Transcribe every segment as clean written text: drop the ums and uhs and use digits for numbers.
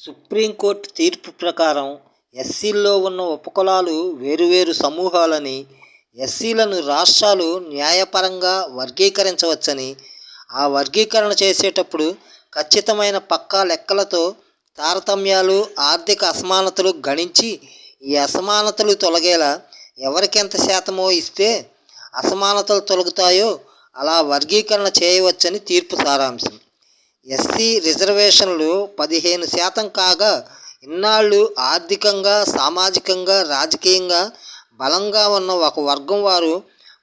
Supreme court తీర్పు ప్రకారం ఎస్సీల్లో ఉన్న ఉపకులాలు వేరువేరు సమూహాలని, ఎస్సీలను రాష్ట్రాలు న్యాయపరంగా వర్గీకరించవచ్చని, ఆ వర్గీకరణ చేసేటప్పుడు ఖచ్చితమైన పక్కా లెక్కలతో తారతమ్యాలు, ఆర్థిక అసమానతలు గణించి ఈ అసమానతలు తొలగేలా ఎవరికెంత శాతమో ఇస్తే అసమానతలు తొలగుతాయో అలా వర్గీకరణ చేయవచ్చని తీర్పు సారాంశం. ఎస్సీ రిజర్వేషన్లు 15% కాగా ఇన్నాళ్ళు ఆర్థికంగా, సామాజికంగా, రాజకీయంగా బలంగా ఉన్న ఒక వర్గం వారు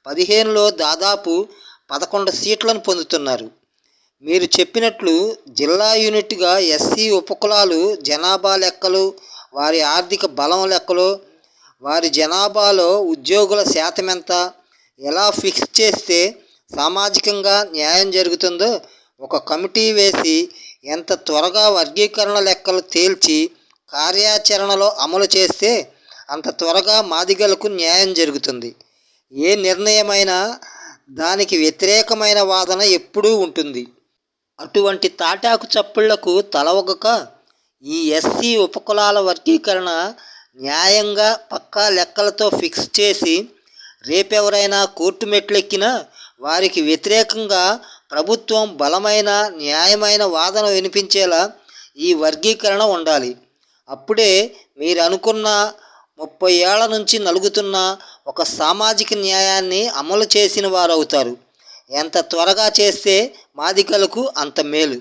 15లో దాదాపు 11 సీట్లను పొందుతున్నారు. మీరు చెప్పినట్లు జిల్లా యూనిట్గా ఎస్సీ ఉపకులాలు జనాభా లెక్కలు, వారి ఆర్థిక బలం లెక్కలు, వారి జనాభాలో ఉద్యోగుల శాతమెంత ఎలా ఫిక్స్ చేస్తే సామాజికంగా న్యాయం జరుగుతుందో ఒక కమిటీ వేసి ఎంత త్వరగా వర్గీకరణ లెక్కలు తేల్చి కార్యాచరణలో అమలు చేస్తే అంత త్వరగా మాదిగలకు న్యాయం జరుగుతుంది. ఏ నిర్ణయమైనా దానికి వ్యతిరేకమైన వాదన ఎప్పుడూ ఉంటుంది. అటువంటి తాటాకు చప్పుళ్లకు తలవొగ్గక ఈ ఎస్సీ ఉపకులాల వర్గీకరణ న్యాయంగా పక్కా లెక్కలతో ఫిక్స్ చేసి రేపెవరైనా కోర్టు మెట్లెక్కినా వారికి వ్యతిరేకంగా ప్రభుత్వం బలమైన, న్యాయమైన వాదన వినిపించేలా ఈ వర్గీకరణ ఉండాలి. అప్పుడే మీరు అనుకున్న 30 ఏళ్ల నుంచి నలుగుతున్న ఒక సామాజిక న్యాయాన్ని అమలు చేసిన వారవుతారు. ఎంత త్వరగా చేస్తే మాదిగలకు అంత మేలు.